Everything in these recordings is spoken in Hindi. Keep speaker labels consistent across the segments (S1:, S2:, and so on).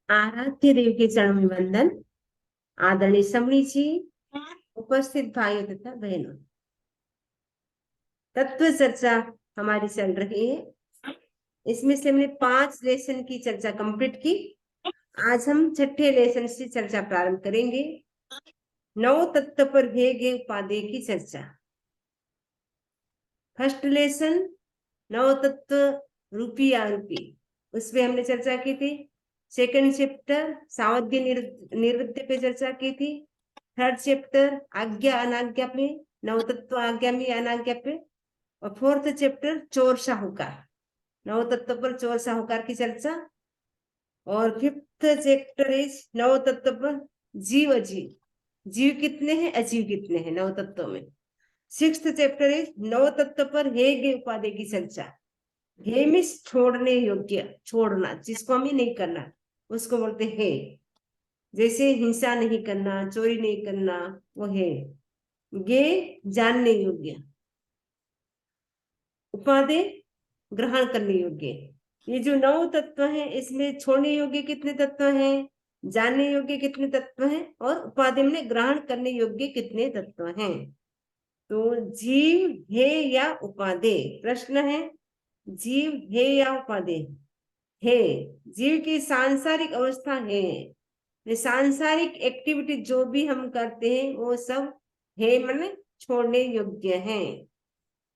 S1: आराध्य देव के चरण में वंदन। आदरणीय समणी जी, उपस्थित भाइयों तथा बहनों, तत्व चर्चा हमारी चल रही है। इसमें से हमने 5 लेसन की चर्चा कंप्लीट की। आज हम 6ठे लेसन से चर्चा प्रारंभ करेंगे। नव तत्व पर भेगे उपादेय की चर्चा। फर्स्ट लेसन नव तत्व रूपी आरूपी, उसपे हमने चर्चा की थी। सेकंड चैप्टर सावध्य निर्वृत्ति पे चर्चा की थी। थर्ड चैप्टर आज्ञा अनाज्ञा पे, नव तत्व आज्ञा में अनाज्ञा पे। और फोर्थ चैप्टर चोर साहूकार, नव तत्व पर चोर साहूकार की चर्चा। और फिफ्थ चैप्टर इज नव तत्व पर जीव अजीव, जीव कितने हैं अजीव कितने हैं नव तत्व में। सिक्स्थ चैप्टर इज नव तत्व पर हेगे उपादेय की चर्चा। हे मीन्स छोड़ने योग्य, छोड़ना जिसको हमें नहीं करना उसको बोलते हे। जैसे हिंसा नहीं करना, चोरी नहीं करना, वो है। गे जानने योग्य, उपादेय ग्रहण करने योग्य। ये जो 9 तत्व हैं इसमें छोड़ने योग्य कितने तत्व हैं, जानने योग्य कितने तत्व हैं, और उपादेय में ग्रहण करने योग्य कितने तत्व हैं। तो जीव है या उपादेय, प्रश्न है जीव है या उपादेय है। जीव की सांसारिक अवस्था है, सांसारिक एक्टिविटी जो भी हम करते हैं वो सब है, माने छोड़ने योग्य है।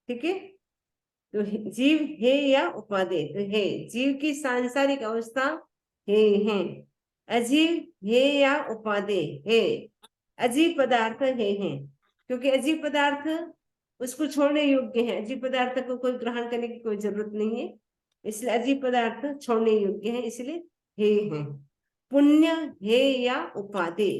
S1: ठीक है, तो जीव है या उपादेय, तो है जीव की सांसारिक अवस्था है। अजीव है या उपादेय है, अजीव पदार्थ है। क्योंकि अजीव पदार्थ उसको छोड़ने योग्य है, अजीव पदार्थ को कोई ग्रहण करने की कोई जरूरत नहीं है, इसलिए अजीव पदार्थ छोड़ने योग्य है, इसलिए है। पुण्य है या उपादेय,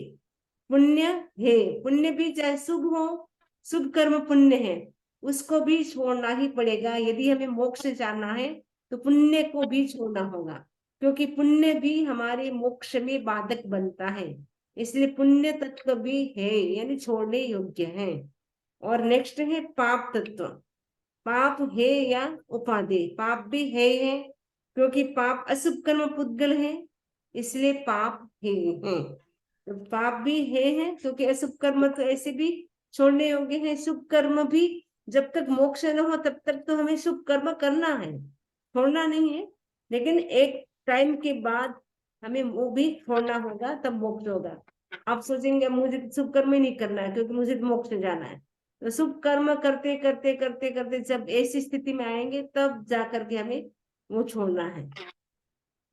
S1: पुण्य है, पुण्य भी चाहे शुभ हो, शुभ कर्म पुण्य है, उसको भी छोड़ना ही पड़ेगा। यदि हमें मोक्ष जाना है तो पुण्य को भी छोड़ना होगा, क्योंकि पुण्य भी हमारे मोक्ष में बाधक बनता है, इसलिए पुण्य तत्व भी है यानी छोड़ने योग्य है। और नेक्स्ट है पाप तत्व। पाप है या उपादेय, पाप भी है क्योंकि पाप अशुभ कर्म पुद्गल है, इसलिए पाप है। तो पाप भी है क्योंकि अशुभ कर्म तो ऐसे भी छोड़ने योग्य है। शुभ कर्म भी जब तक मोक्ष न हो तब तक तो हमें शुभ कर्म करना है, छोड़ना नहीं है, लेकिन एक टाइम के बाद हमें वो भी छोड़ना होगा, तब मोक्ष होगा। आप सोचेंगे मुझे शुभ कर्म ही नहीं करना है क्योंकि मुझे मोक्ष जाना है, तो शुभ कर्म करते करते करते करते जब ऐसी स्थिति में आएंगे तब जाकर के हमें वो छोड़ना है।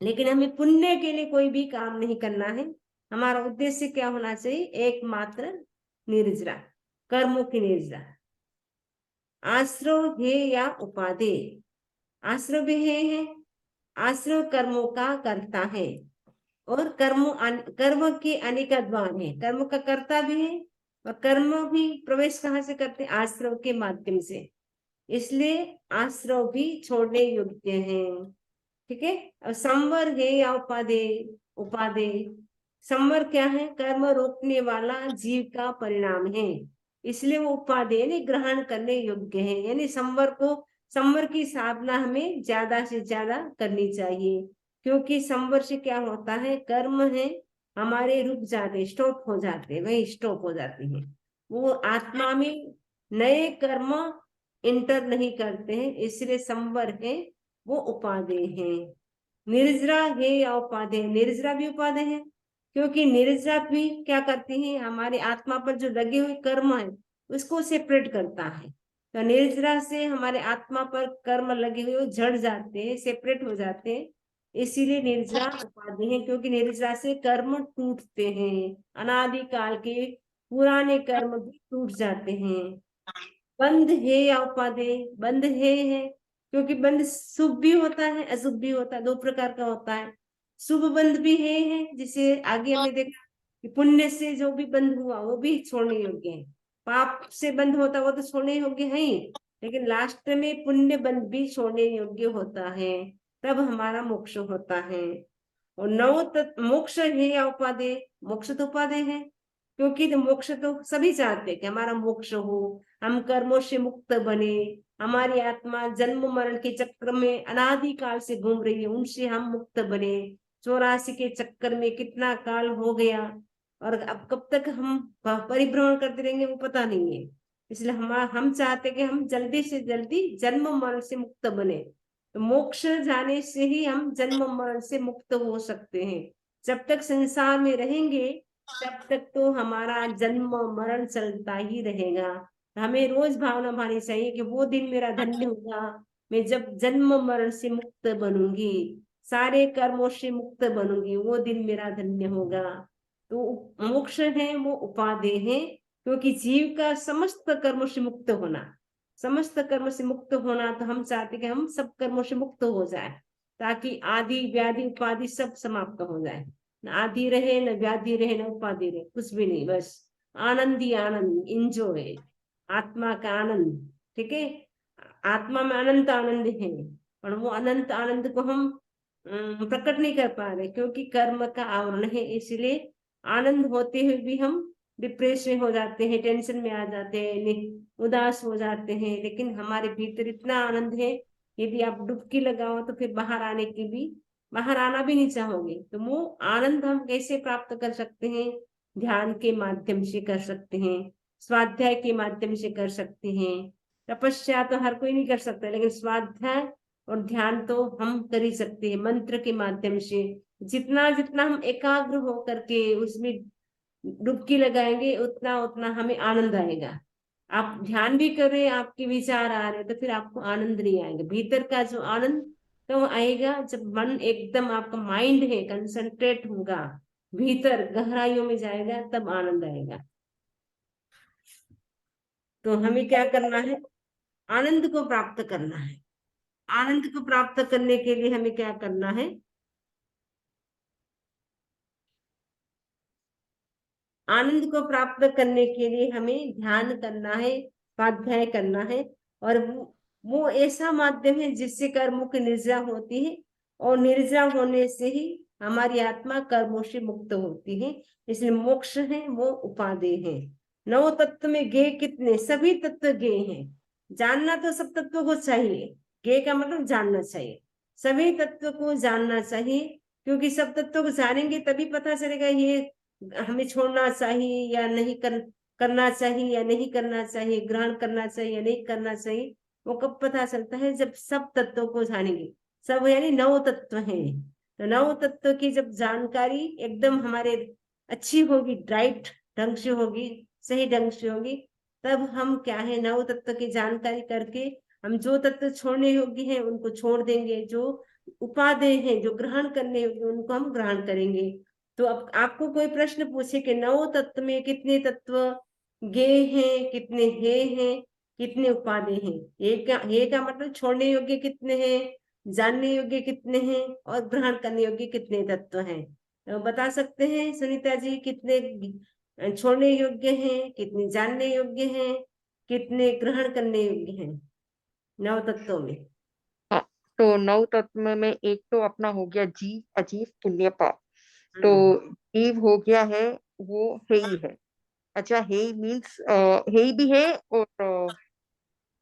S1: लेकिन हमें पुण्य के लिए कोई भी काम नहीं करना है। हमारा उद्देश्य क्या होना चाहिए, एकमात्र निर्जरा, कर्मों की निर्जरा। आश्रव है या उपादेय, आश्रव भी है, आश्रव कर्मों का करता है, और कर्म के अनेक द्वार है, कर्म का कर्ता भी है, और कर्म भी प्रवेश कहाँ से करते हैं, आश्रव के माध्यम से, इसलिए आश्रव भी छोड़ने योग्य हैं। ठीक है, अब संवर है या उपादेय, उपादेय। संवर क्या है, कर्म रोकने वाला जीव का परिणाम है, इसलिए वो उपादेय ने ग्रहण करने योग्य है। यानी संवर को, संवर की साधना हमें ज्यादा से ज्यादा करनी चाहिए, क्योंकि संवर से क्या होता है, कर्म है हमारे रुक जाते, स्टॉप हो जाते, वही स्टॉप हो जाते हैं, वो आत्मा में नए कर्म इंटर नहीं करते हैं, इसलिए संवर है वो उपादेय है। निर्जरा है या उपादेय, निर्जरा भी उपादेय है, क्योंकि निर्जरा भी क्या करती है, हमारी आत्मा पर जो लगे हुए कर्म है उसको सेपरेट करता है। तो निर्जरा से हमारे आत्मा पर कर्म लगे हुए वो झड़ जाते हैं, सेपरेट हो जाते हैं, इसीलिए निर्जरा उपादेय है। क्योंकि निर्जरा से कर्म टूटते हैं, अनादि काल के पुराने कर्म भी टूट जाते हैं। बंध है या उपादेय, बंध है क्योंकि बंध शुभ भी होता है अशुभ भी होता है, 2 प्रकार का होता है। शुभ बंध भी है जिसे आगे हमने देखा कि पुण्य से जो भी बंध हुआ वो भी छोड़ने योग्य है, पाप से बंध होता वो तो छोड़ने योग्य है ही, लेकिन लास्ट में पुण्य बंध भी छोड़ने योग्य होता है, तब हमारा मोक्ष होता है। और नव तत्व मोक्ष है या उपादेय, मोक्ष तो उपादेय है, क्योंकि तो मोक्ष तो सभी चाहते हैं कि हमारा मोक्ष हो, हम कर्मों से मुक्त बने, हमारी आत्मा जन्म मरण के चक्र में अनादि काल से घूम रही है, उनसे हम मुक्त बने, 84 के चक्कर में कितना काल हो गया, और अब कब तक हम परिभ्रमण करते रहेंगे वो पता नहीं है। इसलिए हम चाहते कि हम जल्दी से जल्दी जन्म मरण से मुक्त बने। तो मोक्ष जाने से ही हम जन्म मरण से मुक्त हो सकते हैं। जब तक संसार में रहेंगे तब तक तो हमारा जन्म मरण चलता ही रहेगा। हमें रोज भावना भानी चाहिए कि वो दिन मेरा धन्य होगा, मैं जब जन्म मरण से मुक्त बनूंगी, सारे कर्मों से मुक्त बनूंगी, वो दिन मेरा धन्य होगा। तो मोक्ष है वो उपादेय है, क्योंकि जीव का समस्त कर्मों से मुक्त होना, समस्त कर्म से मुक्त होना, तो हम चाहते कि हम सब कर्मों से मुक्त हो जाए, ताकि आदि व्याधि उपाधि सब समाप्त हो जाए। न आदि रहे, न व्याधि रहे, न उपाधि रहे, कुछ भी नहीं, बस आनंद ही आनंद, इंजॉय, आत्मा का आनंद। ठीक है, आत्मा में अनंत आनंद है, और वो अनंत आनंद को हम प्रकट नहीं कर पा रहे, क्योंकि कर्म का आवरण है। इसलिए आनंद होते हुए भी हम डिप्रेस में हो जाते हैं, टेंशन में आ जाते हैं, उदास हो जाते हैं। लेकिन हमारे भीतर इतना आनंद है, यदि आप डुबकी लगाओ तो फिर बाहर आने की भी, बाहर आना भी नहीं चाहोगे। तो वो आनंद हम कैसे प्राप्त कर सकते हैं? ध्यान के माध्यम से कर सकते हैं, स्वाध्याय के माध्यम से कर सकते हैं। तपस्या तो हर कोई नहीं कर सकता, लेकिन स्वाध्याय और ध्यान तो हम कर ही सकते हैं, मंत्र के माध्यम से। जितना जितना हम एकाग्र हो करके उसमें डुबकी लगाएंगे, उतना उतना हमें आनंद आएगा। आप ध्यान भी कर रहे हैं, आपके विचार आ रहे हैं, तो फिर आपको आनंद नहीं आएगा। भीतर का जो आनंद तो आएगा जब मन एकदम, आपका माइंड है कंसंट्रेट होगा, भीतर गहराइयों में जाएगा, तब आनंद आएगा। तो हमें क्या करना है? आनंद को प्राप्त करना है। आनंद को प्राप्त करने के लिए हमें क्या करना है? आनंद को प्राप्त करने के लिए हमें ध्यान करना है, स्वाध्याय करना है। और वो ऐसा माध्यम है जिससे कर्मों की निर्जा होती है, और निर्जा होने से ही हमारी आत्मा कर्मों से मुक्त होती है। इसलिए मोक्ष है वो उपादेय है। नौ तत्व में गे कितने? सभी तत्व गे हैं। जानना तो सब तत्वों को चाहिए, गे का मतलब जानना चाहिए, सभी तत्व को जानना चाहिए। क्योंकि सब तत्वों को जानेंगे तभी पता चलेगा ये हमें छोड़ना चाहिए या नहीं, करना चाहिए या नहीं करना चाहिए, ग्रहण करना चाहिए या नहीं करना चाहिए। वो कब पता चलता है? जब सब तत्वों को जानेंगे। सब यानी नौ तत्व हैं, तो नौ तत्व की जब जानकारी एकदम हमारे अच्छी होगी, राइट ढंग से होगी, सही ढंग से होगी, तब हम क्या है, नौ तत्व की जानकारी करके हम जो तत्व छोड़ने योग्य हैं उनको छोड़ देंगे, जो उपादेय हैं, जो ग्रहण करने योग्य उनको हम ग्रहण करेंगे। तो अब आपको कोई प्रश्न पूछे कि नौ तत्व में कितने तत्व गे हैं, कितने हे हैं, कितने उपादेय हैं, ये का मतलब छोड़ने योग्य कितने हैं, जानने योग्य कितने हैं, और ग्रहण करने योग्य कितने तत्व हैं? तो बता सकते हैं सुनीता जी, कितने छोड़ने योग्य हैं, कितने जानने योग्य हैं, कितने ग्रहण करने योग्य हैं नौ तत्वों में?
S2: हाँ, तो नौ तत्व में एक तो अपना हो गया जीव, अजीव, पुण्य, पाप। तो
S1: हम्म।
S2: जीव हो गया है, वो है ही है। अच्छा, है मीन्स है ही भी है, और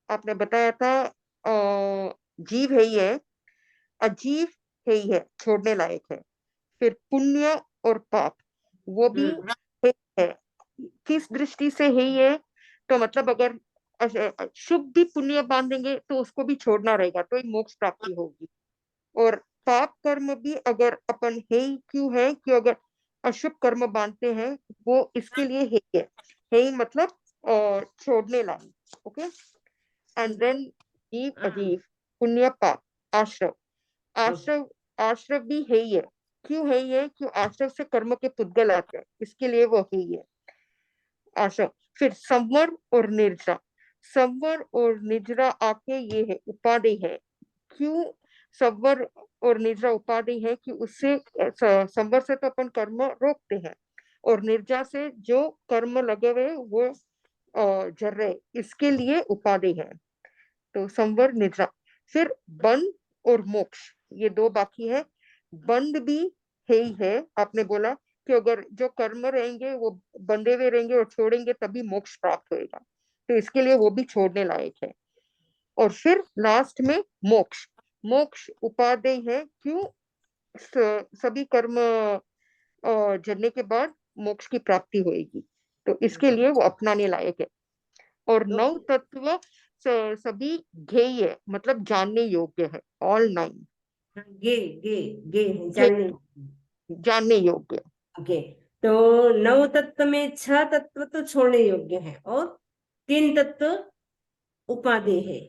S2: आपने बताया था जीव है ही है, अजीव है ही है, छोड़ने लायक है। फिर पुण्य और पाप, वो भी
S1: हम्म।
S2: है ही है। किस दृष्टि से है ही है? तो मतलब अगर शुभ भी पुण्य बांधेंगे तो उसको भी छोड़ना रहेगा, तो ही मोक्ष प्राप्ति होगी। और पाप कर्म भी अगर अपन है ही, क्यों है कि अगर अशुभ कर्म बांधते हैं, वो इसके लिए है ही मतलब छोड़ने लायक। ओके, एंड देन जीव,
S1: हाँ।
S2: अजीव, पुण्य, पाप, आश्रव। आश्रव, आश्रव भी है ही है। क्यों है ही है? क्यों? आश्रव से कर्म के पुद्गल आते हैं, इसके लिए वो है ही है, आश्रव। फिर संवर और निर्जरा। संवर और निजरा आके ये है, उपाधि है। क्यों संवर और निद्रा उपाधि है? कि उससे संवर से तो अपन कर्म रोकते हैं, और निर्जा से जो कर्म लगे हुए वो जर रहे, इसके लिए उपाधि है। तो संवर, निद्रा। फिर बंध और मोक्ष, ये दो बाकी है। बंध भी है ही है, आपने बोला कि अगर जो कर्म रहेंगे वो बंधे हुए रहेंगे और छोड़ेंगे तभी मोक्ष प्राप्त होएगा, तो इसके लिए वो भी छोड़ने लायक है। और फिर लास्ट में मोक्ष। मोक्ष उपादेय है। क्यों? सभी कर्म जरने के बाद मोक्ष की प्राप्ति होगी, तो इसके लिए वो अपनाने लायक है। और
S1: तो
S2: 9 तत्व सभी ध्येय मतलब जानने योग्य है, ऑल 9
S1: गे गे गे है
S2: ध्येय
S1: जानने।
S2: जानने योग्य।
S1: ओके, तो नौ तत्व में 6 तत्व तो छोड़ने योग्य है और 3 तत्व उपादेय है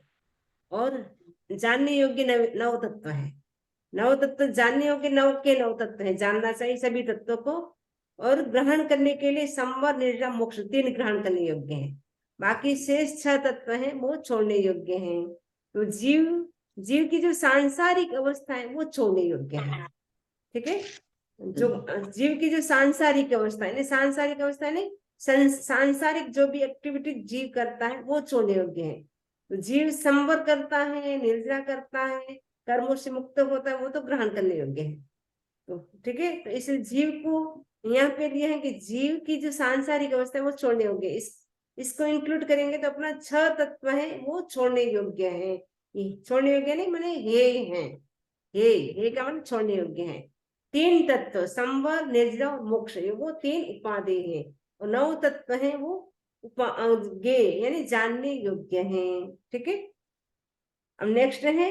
S1: और जानने योग्य नौ तत्व है। नौ तत्व जानने योग्य, नौ के नौ तत्व है, जानना चाहिए सभी तत्वों को। और ग्रहण करने के लिए संवर निर्जरा मोक्ष 3 ग्रहण करने योग्य है। बाकी शेष 6 तत्व हैं वो छोड़ने योग्य हैं। तो जीव जीव की जो सांसारिक अवस्था है वो छोड़ने योग्य है। ठीक है, जो जीव की जो सांसारिक अवस्था है, सांसारिक अवस्था है सांसारिक जो भी एक्टिविटी जीव करता है वो छोड़ने योग्य है। तो जीव संवर करता है, निर्जरा करता है, कर्मों से मुक्त होता है, वो तो ग्रहण करने योग्य है। तो ठीक है, तो इस जीव को यहाँ पे लिया है कि जीव की जो सांसारिक अवस्था है वो छोड़ने योग्य है। इसको इंक्लूड करेंगे तो अपना 6 तत्व है वो छोड़ने योग्य है। ये छोड़ने योग्य नहीं माने ये है, ये का मतलब छोड़ने योग्य है। 3 तत्व संवर निर्जरा और मोक्ष वो 3 उपादेय है और 9 तत्व है वो गे यानी जानने योग्य है। ठीक है, अब नेक्स्ट है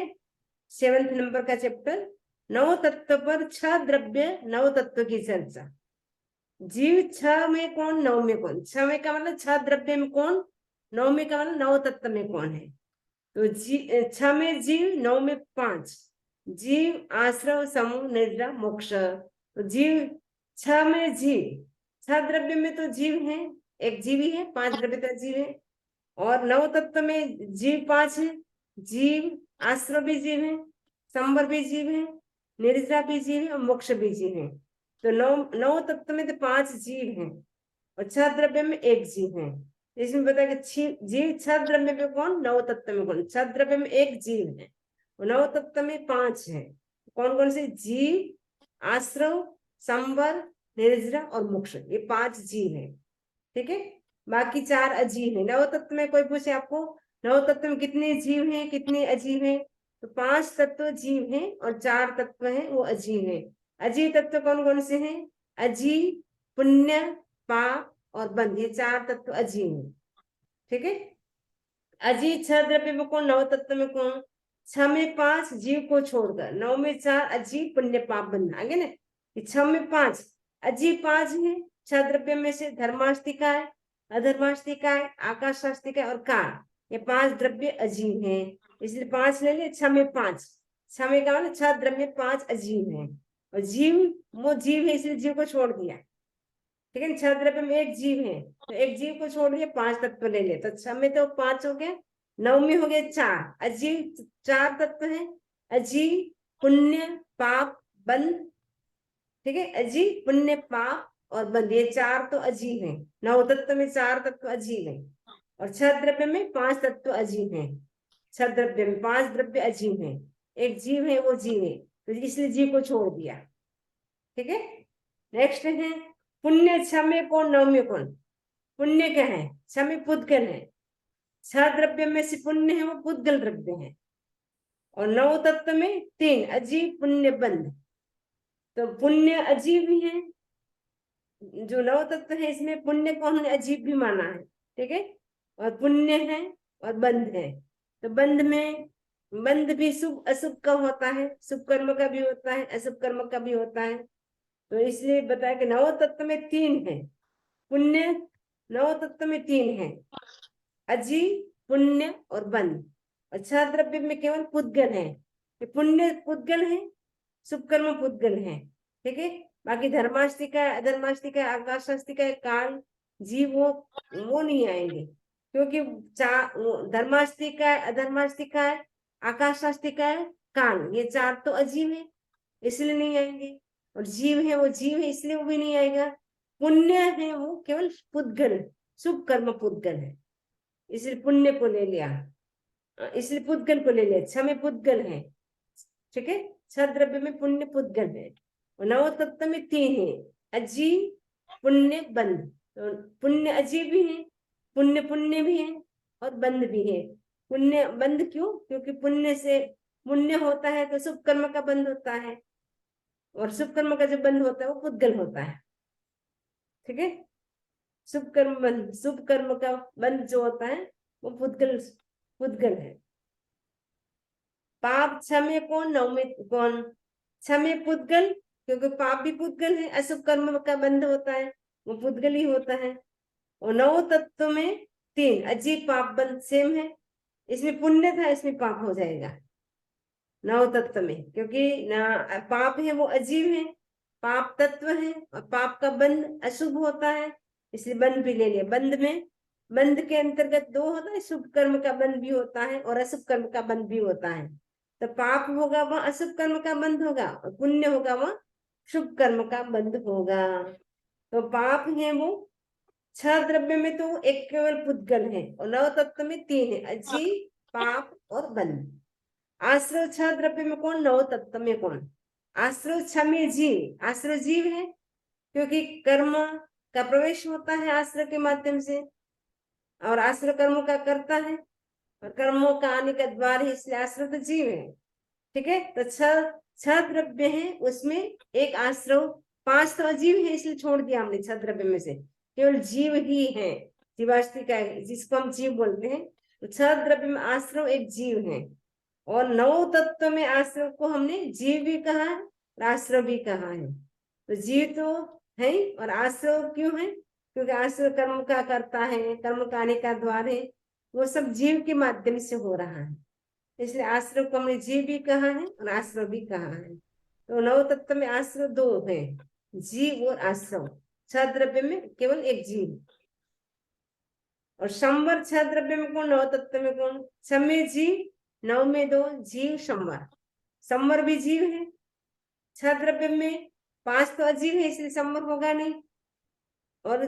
S1: 7th नंबर का चैप्टर, 9 तत्व पर 6 द्रव्य 9 तत्व की चर्चा। जीव 6 में कौन, 9 में कौन? 6 में का मतलब 6 द्रव्य में कौन, 9 में का मतलब 9 तत्व में कौन है? तो 6 में जीव, 9 में 5 जीव, आश्रव, समूह, निद्रा, मोक्ष। तो जीव 6 में जीव, 6 द्रव्य में तो जीव है, एक जीव ही है, 5 द्रव्य का जीव है। और 9 तत्व में जीव 5 है, जीव आश्रव भी जीव है, संवर भी जीव है, निर्जरा भी जीव है और मोक्ष भी जीव है। तो 9 तत्व में तो 5 जीव हैं और 6 द्रव्य में एक जीव है। इसमें बता कि जीव 6 द्रव्य में कौन, 9 तत्व में कौन? 6 द्रव्य में एक जीव है और 9 तत्व में 5 है। कौन कौन से? जीव, आश्रव, संवर, निर्जरा और मोक्ष, ये 5 जीव है। ठीक है, बाकी 4 अजीव है। 9 तत्व में कोई पूछे आपको 9 तत्व में कितने जीव हैं, कितने अजीव हैं? तो 5 तत्व जीव हैं और 4 तत्व हैं वो अजीव है। अजीव तत्व कौन कौन से हैं? अजीव, पुण्य, पाप और बंध, ये 4 तत्व अजीव है। ठीक है, अजीव 6 द्रव्य में कौन, 9 तत्व में कौन? 6 में 5 जीव को छोड़कर, 9 में 4 अजीव, पुण्य, पाप, बंध, आगे ना। 6 में 5 अजीव 5 है, 6 द्रव्य में से धर्मास्तिका है, अधर्मास्तिका है, आकाशास्तिका है और काल, ये 5 द्रव्य अजीव हैं, इसलिए 5 ले ले। 6 में 5, 6 में का मतलब 6 द्रव्य 5 अजीव हैं और जीव वो जीव है इसलिए जीव को छोड़ दिया। ठीक है, 6 द्रव्य में एक जीव है तो एक जीव को छोड़ दिया, 5 तत्व ले ले। तो 6 में तो 5 हो गया, 9 में हो गए 4 अजीव, 4 तत्व है, अजीव, पुण्य, पाप, बंध। ठीक है, अजीव, पुण्य, पाप और बंध, ये 4 तो अजीव है। 9 तत्व में 4 तत्व अजीव है और 6 द्रव्य में 5 तत्व अजीव है। 6 द्रव्य में 5 द्रव्य अजीव है, एक जीव है वो जीव है, तो इसलिए जीव को छोड़ दिया। ठीक है, नेक्स्ट है पुण्य 6 में कौन, 9 में कौन? पुण्य क्या है? 6 में पुद्गल है, 6 द्रव्य में से पुण्य है वो पुद्गल द्रव्य है और 9 तत्व में 3 अजीव, पुण्य, बंध। तो पुण्य अजीव भी है, जो 9 तत्व है इसमें पुण्य को हमने अजीब भी माना है। ठीक है, और पुण्य है और बंध है। तो बंध भी शुभ अशुभ का होता है, शुभ कर्म का भी होता है, अशुभ कर्म का भी होता है। तो इसलिए बताया कि 9 तत्व में 3 है पुण्य, 9 तत्व में 3 है अजीव, पुण्य और बंध। और 6 द्रव्य में केवल पुद्गल है, पुण्य पुद्गल है, शुभ कर्म पुद्गल है। ठीक है, बाकी धर्मास्तिका है, अधर्मास्तिका है, आकाशास्तिका है, काल, जीव वो नहीं आएंगे क्योंकि धर्मास्तिका है, अधर्मास्तिका है, आकाशास्तिका है, काल, ये 4 तो अजीव है इसलिए नहीं आएंगे। और जीव है वो जीव है इसलिए वो भी नहीं आएगा। पुण्य है वो केवल पुद्गल, शुभ कर्म पुद्गल है इसलिए पुण्य को ले लिया, इसलिए पुद्गल को ले लिया। 6 में पुद्गल है। ठीक है, 6 द्रव्य में पुण्य पुद्गल है और 9 तत्व में 3 है अजीव, पुण्य, बंध। तो पुण्य अजीव भी है, पुण्य पुण्य भी है और बंध भी है। पुण्य बंध क्यों? क्योंकि पुण्य से पुण्य होता है तो शुभ कर्म का बंध होता है। और शुभ कर्म का जो बंध होता है वो पुद्गल होता है। ठीक है, शुभ कर्म बंध, शुभ कर्म का बंध जो होता है वो पुद्गल पुद्गल है। पाप क्षम्य कौन, नवमित कौन? क्षम्य पुद्गल, क्योंकि पाप भी पुद्गल है, अशुभ कर्म का बंध होता है वो पुद्गल ही होता है। और नौ तत्व में 3 अजीब पाप बंध सेम है, इसमें पुण्य था, इसमें पाप हो जाएगा नौ तत्व में, क्योंकि ना पाप है वो अजीब है, पाप तत्व है, और पाप का बंध अशुभ होता है, इसलिए बंध भी ले लिया। बंध में, बंध के अंतर्गत 2 होता है, शुभ कर्म का बंध भी होता है और अशुभ कर्म का बंध भी होता है। तो पाप होगा वह अशुभ कर्म का बंध होगा, और पुण्य होगा वह शुभ कर्म का बंध होगा। तो पाप है वो 6 द्रव्य में तो एक केवल पुद्गल है, और 9 तत्व में 3 है, अजीब, पाप और बंध। आश्रव 6 द्रव्य में कौन, 9 तत्व में कौन? आश्रव 6 में जीव, आश्रव जीव है, क्योंकि कर्म का प्रवेश होता है आश्रव के माध्यम से, और आश्रव कर्मों का करता है, और कर्मों का आने का द्वार है, इसलिए आश्रव तो जीव है। ठीक है, तो 6 द्रव्य है, उसमें एक आश्रव, 5 तो अजीव है, इसलिए छोड़ दिया हमने 6 द्रव्य में से, केवल जीव ही है, जीवाश्रिका है, जिसको हम जीव बोलते हैं। तो 6 द्रव्य में आश्रव एक जीव है, और 9 तत्व में आश्रव को हमने जीव भी कहा है और आश्रव भी कहा है। तो जीव तो है, और आश्रव क्यों है? क्योंकि आश्रव कर्म का करता है, कर्म का आने का द्वार है, वो सब जीव के माध्यम से हो रहा है, इसलिए आश्रव को हमने जीव भी कहा है और आश्रव भी कहा है। तो 9 तत्व में आश्रव 2 है, जीव और आश्रव। 6 द्रव्य में केवल एक जीव। और संवर 6 द्रव्य में कौन, 9 तत्व में कौन? 6 में जीव, 9 में 2 जीव, संवर। संवर भी जीव है, 6 द्रव्य में 5 तो अजीव है, इसलिए संवर होगा नहीं, और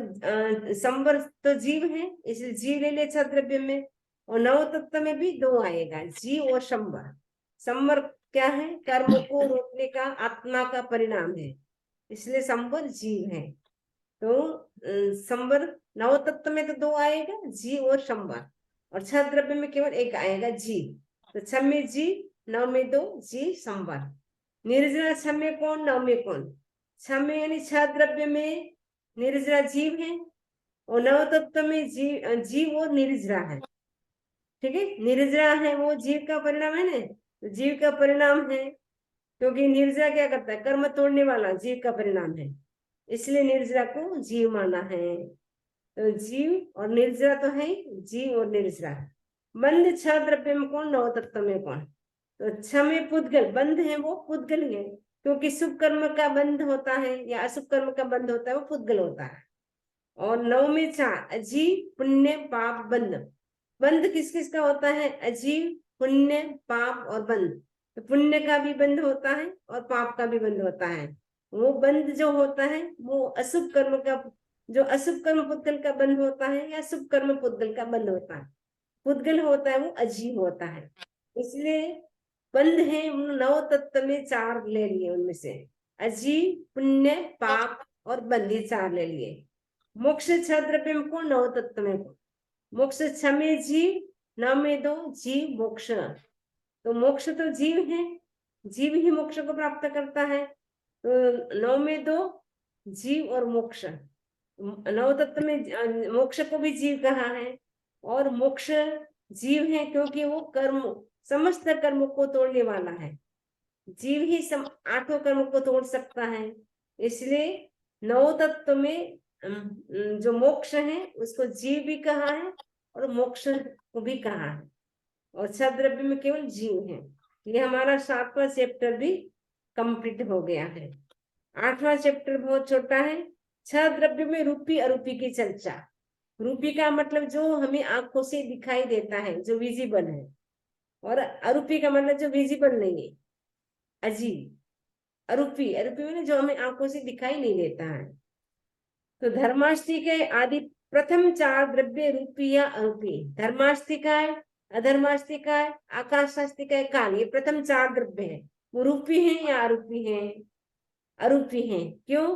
S1: संवर तो जीव है, इसलिए जीव ले ले 6 द्रव्य में। और 9 तत्व में भी 2 आएगा, जीव और संवर। संवर क्या है? कर्म को रोकने का आत्मा का परिणाम है, इसलिए संवर जीव है। तो संवर 9 तत्व में तो 2 आएगा, जीव और संवर, और 6 द्रव्य में केवल एक आएगा, जीव। तो 6 में जीव, 9 में 2 जीव, संवर। निर्जरा 6 में कौन, 9 में कौन? 6 में यानी 6 द्रव्य में निर्जरा जीव है, और 9 तत्व में जीव और निर्जरा है। ठीक है, निर्जरा है वो जीव का परिणाम है ना, तो जीव का परिणाम है, क्योंकि निर्जरा क्या करता है, कर्म तोड़ने वाला जीव का परिणाम है, इसलिए निर्जरा को जीव माना है। तो जीव और निर्जरा तो है, जीव और निर्जरा। बंध 6 द्रव्य में कौन, 9 तत्व में कौन? तो 6 में पुद्गल, बंध है वो पुद्गल है, क्योंकि शुभ कर्म का बंध होता है या अशुभ कर्म का बंध होता है वो पुद्गल होता है। और 9 में 4 अजीव, पुण्य, पाप, बंध। बंध किस किस का होता है? अजीव, पुण्य, पाप और बंध। तो पुण्य का भी बंध होता है और पाप का भी बंध होता है। वो बंध जो होता है वो अशुभ कर्म का, जो अशुभ कर्म पुद्गल का बंध होता है या शुभ कर्म पुद्गल का बंध होता है। पुद्गल होता है वो अजीव होता है, इसलिए बंध है 9 तत्व में 4 ले लिए, उनमें से अजीव, पुण्य, पाप और बंध, ये 4 ले लिए। मोक्ष 6 द्रव्य में कौन, 9 तत्व में कौन? मोक्ष 6 में जीव, 9 में 2 जीव, मोक्ष। तो मोक्ष तो जीव है, जीव ही मोक्ष को प्राप्त करता है, तो 9 में 2 जीव और मोक्ष। 9 तत्व में मोक्ष को भी जीव कहा है, और मोक्ष जीव है क्योंकि वो कर्म, समस्त कर्म को तोड़ने वाला है। जीव ही 8 कर्म को तोड़ सकता है, इसलिए 9 तत्व में जो मोक्ष है उसको जीव भी कहा है और मोक्ष को भी कहा है, और 6 द्रव्य में केवल जीव है। ये हमारा 7वां चैप्टर भी कंप्लीट हो गया है। 8वां चैप्टर बहुत छोटा है। 6 द्रव्य में रूपी अरूपी की चर्चा। रूपी का मतलब जो हमें आंखों से दिखाई देता है, जो विजिबल है, और अरूपी का मतलब जो विजिबल नहीं है, अजीब। अरूपी, अरूपी में जो हमें आंखों से दिखाई नहीं देता है। तो धर्माष्टिक है आदि प्रथम 4 द्रव्य रूपी या अरूपी। धर्माष्टिका है, अधर्माष्टिका है, आकाशास्तिका है, काल, ये प्रथम 4 द्रव्य है। वो रूपी है या अरूपी है? अरूपी है। क्यों?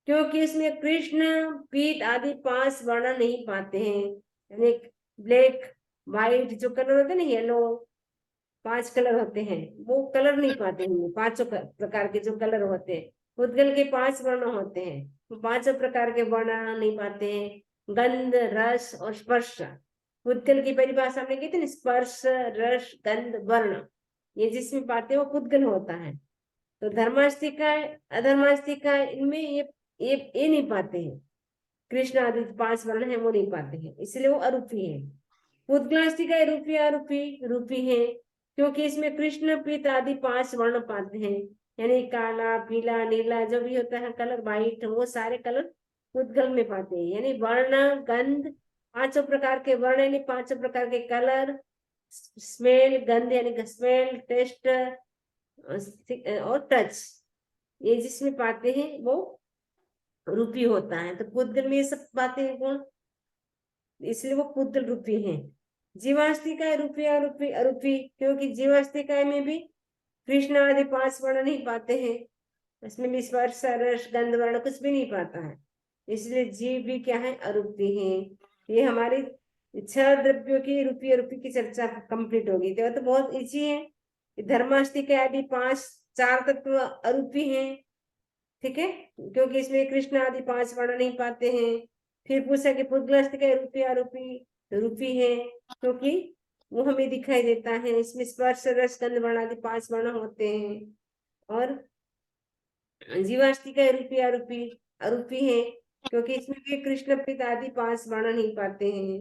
S1: क्योंकि इसमें कृष्ण, पीत आदि 5 वर्ण नहीं पाते हैं, यानी ब्लैक, व्हाइट जो कलर होते हैं ना, येलो, 5 कलर होते हैं, वो कलर नहीं पाते हैं, पांचों प्रकार के जो कलर होते हैं। पुद्गल के 5 वर्ण होते हैं, वो पांचों प्रकार के वर्ण नहीं पाते हैं। गंध, रस और स्पर्श। पुद्गल की परिभाषा में कहते हैं स्पर्श, रस, गंध, वर्ण, ये जिसमें पाते हैं वो पुद्गल होता है। तो धर्मास्तिकाय, अधर्मास्तिकाय, इनमें ये नहीं पाते हैं। कृष्ण आदि 5 वर्ण है वो नहीं पाते हैं, इसलिए वो अरूपी है। पुद्गलास्तिकाय रूपी अरूपी रूपी है, क्योंकि इसमें कृष्ण, पीत आदि 5 वर्ण पाते हैं। यानी काला, पीला, नीला जो भी होता है कलर, व्हाइट, वो सारे कलर पुद्गल में पाते हैं। यानी वर्ण, गंध, पांचों प्रकार के वर्ण यानी पांचों प्रकार के कलर, स्मेल, गंध यानी स्मेल, टेस्ट और टच, ये जिसमें पाते हैं वो रूपी होता है। तो पुद्गल में ये सब बातें हैं गुण, इसलिए वो पुद्गल रूपी है। जीवास्तिकाय रूपी अरूपी अरूपी, क्योंकि जीवास्तिकाय में भी कृष्ण आदि 5 वर्ण नहीं पाते हैं, इसमें भी स्पर्श, रस, गंध वर्ण कुछ भी नहीं पाता है, इसलिए जीव भी क्या है, अरूपी है। ये हमारी 6 द्रव्यों की रूपी अरूपी की चर्चा कंप्लीट होगी। तो बहुत इजी है। धर्मास्तिकाय आदि 4 तत्व अरूपी हैं, ठीक है, क्योंकि इसमें कृष्ण आदि 5 वर्ण नहीं पाते हैं। फिर पूछा कि पुद्गलास्तिकाय रूपी आरोपी रूपी है, क्योंकि वो हमें दिखाई देता है, इसमें स्पर्श, रस, गंध, वर्ण आदि 5 वर्ण होते हैं। और जीवास्तिकाय रूपी आरोपी अरूपी है, क्योंकि इसमें भी कृष्ण, पिता आदि 5 वर्ण नहीं पाते हैं।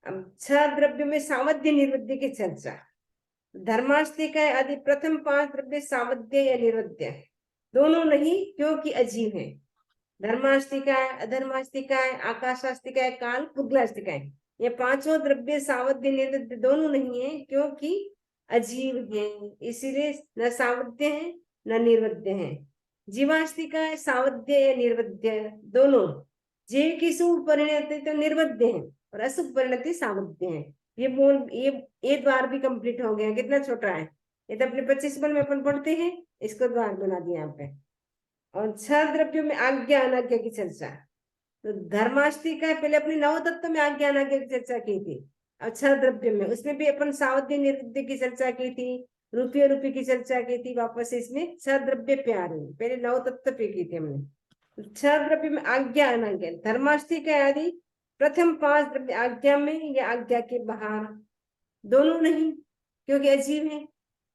S1: अब 6 द्रव्य में सावध्य निर्वध्य की चर्चा। धर्मास्तिकाय आदि प्रथम 5 द्रव्य सावध्य या निर्वध्य दोनों नहीं, क्योंकि अजीब है। धर्मास्तिकाय, अधर्मास्तिकाय, आकाशास्तिकाय, काल, पुद्गलास्तिकाय, ये 5 द्रव्य सावध्य निर्वध्य दोनों नहीं है, क्योंकि अजीब है, इसीलिए न सावध्य है न निर्वध्य है। जीवास्तिकाय सावध्य या निर्वध्य दोनों, जीव की शुभ परिणति तो निर्वध्य है और अशुभ परिणति सावध्य है। ये द्वार भी कंप्लीट हो गया। कितना छोटा है ये, तो अपने 25 बल में अपन पढ़ते हैं, इसको द्वार बना दिया यहाँ पे। और 6 द्रव्यों में आज्ञा अनाज्ञा की चर्चा। तो धर्मास्तिकाय पहले अपनी 9 तत्व में आज्ञा अनाज्ञा की चर्चा की थी, अब 6 द्रव्य में उसमें भी अपन सावध्य निर्वध्य की चर्चा की थी, रूपी अरूपी की चर्चा की थी। वापस इसमें 6 द्रव्य पे आ रही, पहले 9 तत्व पे की थी हमने। 6 द्रव्य में आज्ञा अनाज्ञा, धर्मास्तिकाय आदि प्रथम 5 द्रव्य आज्ञा में या आज्ञा के बाहर दोनों नहीं, क्योंकि अजीब है।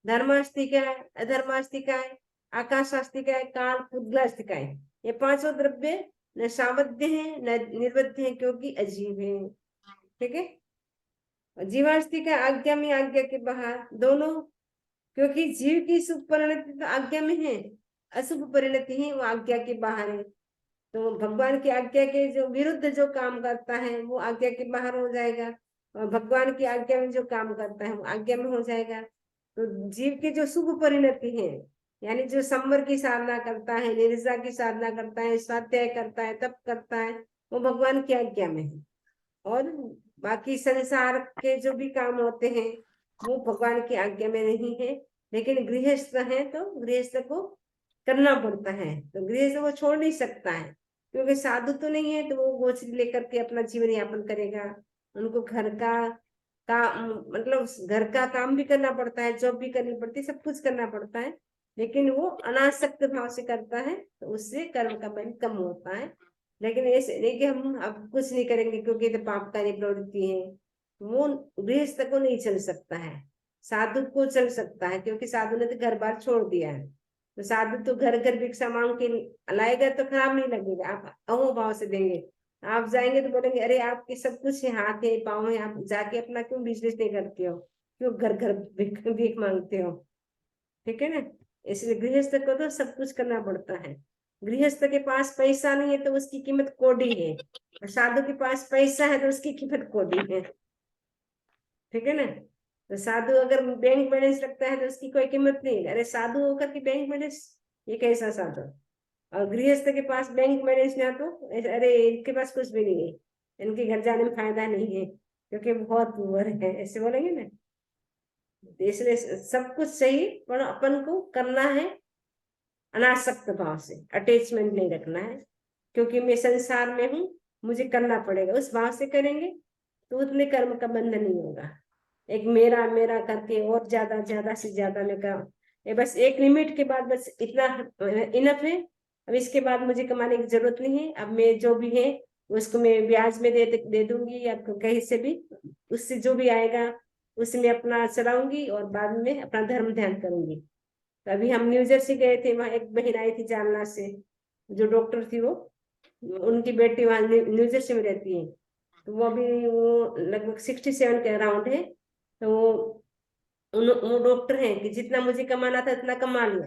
S1: धर्मास्तिकाय, अधर्मास्तिकाय, आकाशास्तिकाय, काल, पुद्गलास्तिकाय, ये 5 द्रव्य न सावध्य है न निर्वध्य है, क्योंकि अजीब है, ठीक है। जीवास्तिकाय आज्ञा में आज्ञा के बाहर दोनों, क्योंकि जीव की शुभ परिणति तो आज्ञा में है, अशुभ परिणति है वो आज्ञा के बाहर है। तो भगवान की आज्ञा के जो विरुद्ध जो काम करता है वो आज्ञा के बाहर हो जाएगा, और भगवान की आज्ञा में जो काम करता है वो आज्ञा में हो जाएगा। तो जीव की जो शुभ परिणति है, यानी जो संवर की साधना करता है, निर्जरा की साधना करता है, स्वाध्याय करता है, तप करता है, वो भगवान की आज्ञा में है। और बाकी संसार के जो भी काम होते हैं वो भगवान की आज्ञा में नहीं है। लेकिन गृहस्थ है तो गृहस्थ को करना पड़ता है, तो गृहस्थ वो छोड़ नहीं सकता है, क्योंकि साधु तो नहीं है तो वो गोचरी लेकर के अपना जीवन यापन करेगा। उनको घर का मतलब घर का काम भी करना पड़ता है, जॉब भी करनी पड़ती है, सब कुछ करना पड़ता है, लेकिन वो अनासक्त भाव से करता है, तो उससे कर्म का बल कम होता है। लेकिन ऐसे नहीं कि हम अब कुछ नहीं करेंगे क्योंकि तो पापकारी प्रवृत्ति है, वो गृहस्थ को नहीं चल सकता है, साधु को चल सकता है, क्योंकि साधु ने तो घर बार छोड़ दिया है। तो साधु तो घर घर भिक्षा मांग के लाएगा तो खराब नहीं लगेगा, आप अहो भाव से देंगे। आप जाएंगे तो बोलेंगे अरे आपके सब कुछ हाथ है पाँव है, आप जाके अपना क्यों बिजनेस नहीं करते हो, क्यों घर घर भीख मांगते हो, ठीक है ना। इसलिए गृहस्थ को तो सब कुछ करना पड़ता है। गृहस्थ के पास पैसा नहीं है तो उसकी कीमत कोड़ी है, और साधु के पास पैसा है तो उसकी कीमत कोड़ी है, ठीक है ना। तो साधु अगर बैंक बैलेंस रखता है तो उसकी कोई कीमत नहीं, अरे साधु होकर के बैंक बैलेंस, ये कैसा साधु। और गृहस्थ के पास बैंक बैलेंस ना तो अरे इनके पास कुछ भी नहीं है, इनके घर जाने में फायदा नहीं है क्योंकि बहुत पुअर है, ऐसे बोलेंगे ना। इसलिए सब कुछ सही, पर अपन को करना है अनासक्त भाव से, अटैचमेंट नहीं रखना है, क्योंकि मैं संसार में हूँ, मुझे करना पड़ेगा, उस भाव से करेंगे तो उतने कर्म का बंधन नहीं होगा। एक मेरा मेरा करके और ज्यादा से ज्यादा मैं कहा ये बस एक लिमिट के बाद बस इतना इनफ है। अब इसके बाद मुझे कमाने की जरूरत नहीं है। अब मैं जो भी है उसको मैं ब्याज में दे दूंगी या कहीं से भी, उससे जो भी आएगा उससे मैं अपना चलाऊंगी और बाद में अपना धर्म ध्यान करूंगी। तो अभी हम न्यू जर्सी गए थे, वहां एक बहन आई थी जालना से, जो डॉक्टर थी, वो उनकी बेटी वहां न्यू जर्सी में रहती है। तो वो अभी वो लगभग 67 के अराउंड है। तो वो डॉक्टर है कि जितना मुझे कमाना था उतना कमा लिया,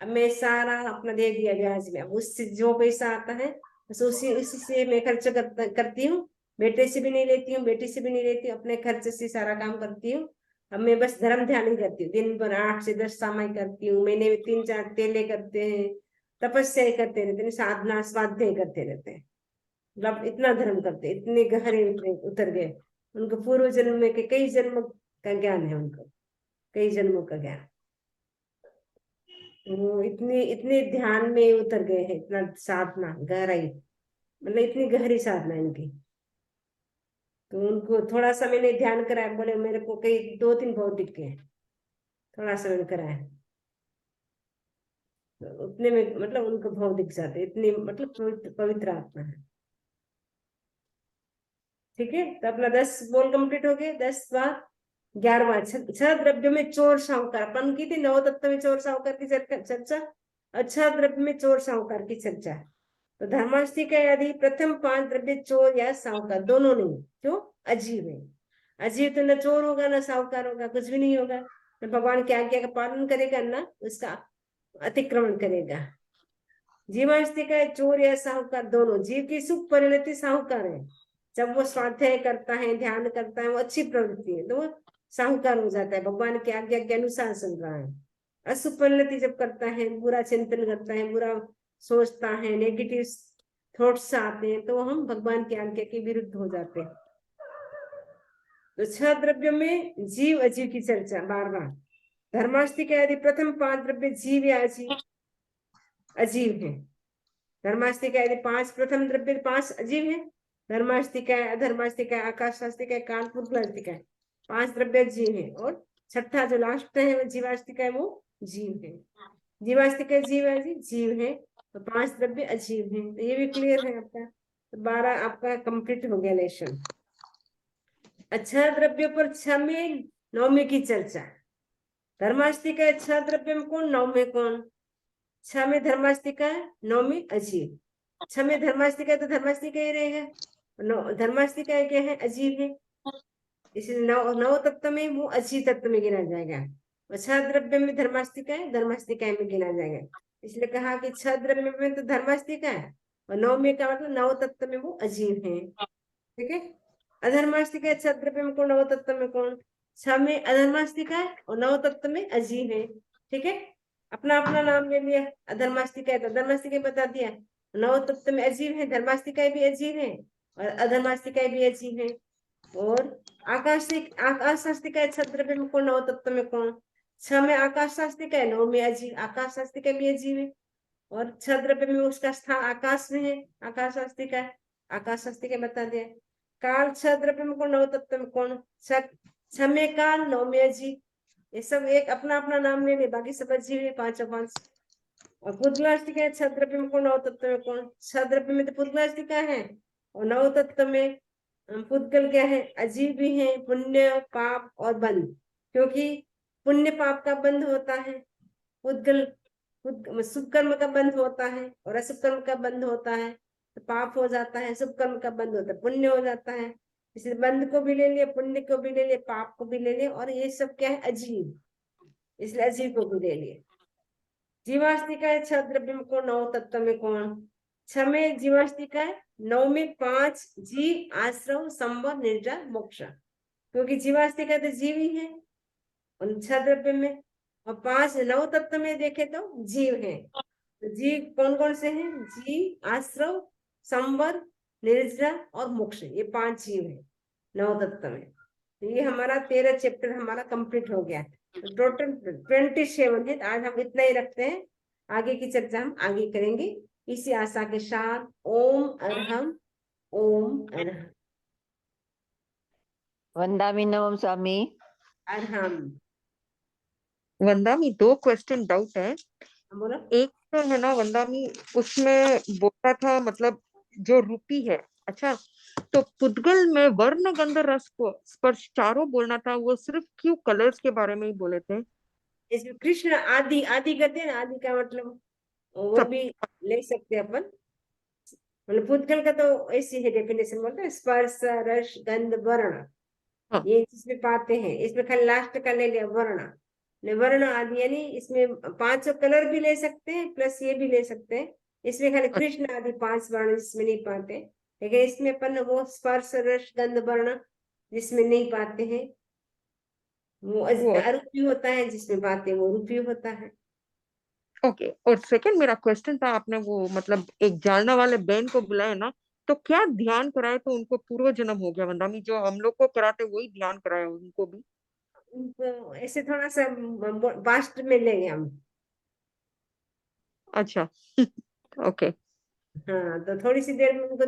S1: अब मैं सारा अपना दे दिया ब्याज में। अब उससे जो पैसा आता है बस उसी से मैं खर्च करती हूँ। बेटे से भी नहीं लेती हूँ, बेटी से भी नहीं लेती हूँ, अपने खर्च से सारा काम करती हूँ। अब मैं बस धर्म ध्यान ही करती हूँ, दिन भर 8 से 10 सामाई करती हूँ, महीने में 3-4 तेले करते हैं, तपस्या ही करते रहते हैं, साधना स्वाध्याय करते रहते हैं। मतलब इतना धर्म करते, इतने गहरे उतर गए। उनको पूर्व जन्म में के कई जन्म का ज्ञान है, उनको कई जन्मों का ज्ञान। वो इतने इतने ध्यान में उतर गए हैं, इतना साधना गहराई, मतलब इतनी गहरी साधना इनकी। तो उनको थोड़ा सा मैंने ध्यान कराया, बोले मेरे को कई 2-3 भाव दिख गए, थोड़ा सा मैंने कराया तो उतने में मतलब उनको भाव दिख जाते, इतनी मतलब पवित्र आत्मा है। ठीक है, तो अपना 10 बोल कंप्लीट हो गए। 10 बार 11वां, 6 द्रव्य में चोर साहूकार, अपन की थी 9 तत्व में चोर साहूकार की चर्चा। 6 द्रव्य में चोर साहूकार की चर्चा। तो धर्मास्थी का यदि प्रथम 5 द्रव्य चोर या साहूकार दोनों नहीं, क्यों? अजीब है। अजीब तो न चोर होगा न साहूकार होगा, कुछ भी नहीं होगा, न भगवान की आज्ञा का पालन करेगा न उसका अतिक्रमण करेगा। जीवास्थी का चोर या साहूकार दोनों, जीव की सुख परिणति साहूकार है। जब वो स्वाध्याय करता है, ध्यान करता है, वो अच्छी प्रवृत्ति है तो वो साहूकार हो जाता है, भगवान की आज्ञा के अनुसार चल रहा है। अशुभ परिणति जब करता है, बुरा चिंतन करता है, बुरा सोचता है, नेगेटिव थॉट्स आते हैं, तो हम भगवान की आज्ञा के विरुद्ध हो जाते हैं। तो 6 द्रव्यों में जीव अजीव की चर्चा बार। धर्मास्थी का यदि प्रथम 5 द्रव्य जीव या अजीव है। धर्मास्थी का यदि 5 प्रथम द्रव्य 5 अजीव है, धर्मास्थी का अधर्मास्थी का आकाशास्थी का कान पूर्वास्थी का 5 द्रव्य जीव है, और छठा जो लास्ट है वो जीवास्थी का है, वो जीव है। जीवास्थी का जीव है, जीव है, तो 5 द्रव्य अजीव है। तो ये भी क्लियर है आपका। तो 12 आपका कंप्लीट हो गया लेसन। अच्छा, द्रव्यों पर 6 में 9 में की चर्चा। धर्मास्थी का 6 द्रव्य में कौन, 9 में कौन? 6 में धर्मास्थी का है, 9 में अजीव। 6 में धर्मास्थी का है तो धर्मास्थी का ही रहेगा, धर्मास्थी का क्या है, अजीव है, इसलिए 9 तत्व में वो अजीव तत्व में गिना जाएगा। 6 द्रव्य में धर्मास्तिका है, धर्मास्तिका में गिना जाएगा। इसलिए कहा कि 6 द्रव्य में तो धर्मास्तिका है, और 9 में का मतलब 9 तत्व में वो अजीव है। ठीक है, अधर्मास्तिका है 6 द्रव्य में कौन, 9 तत्व में कौन? 6 में अधर्मास्तिका है और 9 तत्व में अजीव है। ठीक है, अपना अपना नाम ले लिया। अधर्मास्तिका है तो अधर्मास्तिका बता दिया, 9 तत्व में अजीव है, धर्मास्तिका भी अजीव है और अधर्मास्तिका भी अजीव है। और आकाश शास्त्री का 6 द्रव्य में कौन, 9 तत्व में कौन? 6 में आकाश शास्त्री का है, 9 में अजीव, आकाश शास्त्री का भी अजीव है, और 6 द्रव्य में उसका स्थान आकाश में है, आकाश शास्त्री का है, आकाश शास्त्री का बता दिया। काल 6 द्रव्य में कौन, 9 तत्व में कौन? 6 में काल, 9 में अजीव। ये सब एक अपना अपना नाम ले ले, बाकी सब अजीव है, 5 और पुद्गलाष्टिका है 6 द्रव्य में कौन, 9 तत्व में कौन? 6 द्रव्य में तो पुद्गलाष्टिका है, और 9 तत्व में पुद्गल क्या है, अजीव भी है, पुण्य पाप और बंध, क्योंकि पुण्य पाप का बंध होता है, पुद्गल शुभ कर्म का बंध होता है और अशुभ कर्म का बंध होता है। तो पाप हो जाता है, शुभ कर्म का बंध होता है, पुण्य हो जाता है। इसलिए बंध को भी ले लिया, पुण्य को भी ले लिया, पाप को भी ले लिया, और ये सब क्या है, अजीव, इसलिए अजीव को भी ले लिए। जीवास्तिका है 6 द्रव्य में कौन, 9 तत्व में कौन? 6 में जीवास्तिका है, 9 में 5 जीव, आश्रव, संवर, निर्जर, मोक्ष, क्योंकि जीवास्तिका तो जीव ही है उन 6 द्रव्य में, और 5 9 तत्व में देखे तो जीव है। तो जीव कौन कौन से हैं? जीव, आश्रव, संवर, निर्जर और मोक्ष, ये 5 जीव है 9 तत्व में। तो ये हमारा 13 चैप्टर हमारा कंप्लीट हो गया। टोटल 27 है। आज हम इतना ही रखते हैं, आगे की चर्चा हम आगे करेंगे इसी आशा के साथ। ओम अरहम, ओम अरहम।
S3: वंदामी नमः स्वामी।
S1: अरहम।
S2: वंदामी, 2 क्वेश्चन डाउट है।
S1: बोलो।
S2: एक तो है ना वंदामी, उसमें बोलता था मतलब जो रूपी है, अच्छा, तो पुद्गल में वर्ण गंध रस को स्पर्श चारों बोलना था, वो सिर्फ क्यों कलर्स के बारे में ही बोले थे?
S1: इसमें कृष्ण आदि, आदि करते हैं ना, आदि का मतलब वो
S2: सब।
S1: भी ले सकते हैं अपन। मतलब पुद्गल का तो ऐसी है डेफिनेशन, बोलते हैं स्पर्श रस गंध वर्ण,
S2: हाँ।
S1: ये जिसमें पाते हैं। इसमें खाली लास्ट का ले लिया वर्ण, वर्ण आदि, यानी इसमें 5 कलर भी ले सकते हैं प्लस ये भी ले सकते हैं। इसमें खाली कृष्ण आदि 5 वर्ण इसमें नहीं पाते, लेकिन इसमें अपन वो स्पर्श रस गंध वर्ण जिसमें नहीं पाते हैं, वो
S2: वो
S1: अरूपी होता है, जिसमें पाते हैं वो रूपी होता है।
S2: ओके। और सेकंड मेरा क्वेश्चन था, आपने वो मतलब एक जानने वाले बहन को बुलाया ना, तो क्या ध्यान कराए तो उनको पूर्व जन्म हो गया वंदामी? जो हम लोग को कराते वही ध्यान कराया उनको भी?
S1: उनको ऐसे थोड़ा सा पास्ट में लेंगे हम।
S2: अच्छा। ओके।
S1: हाँ, तो थोड़ी सी देर में उनको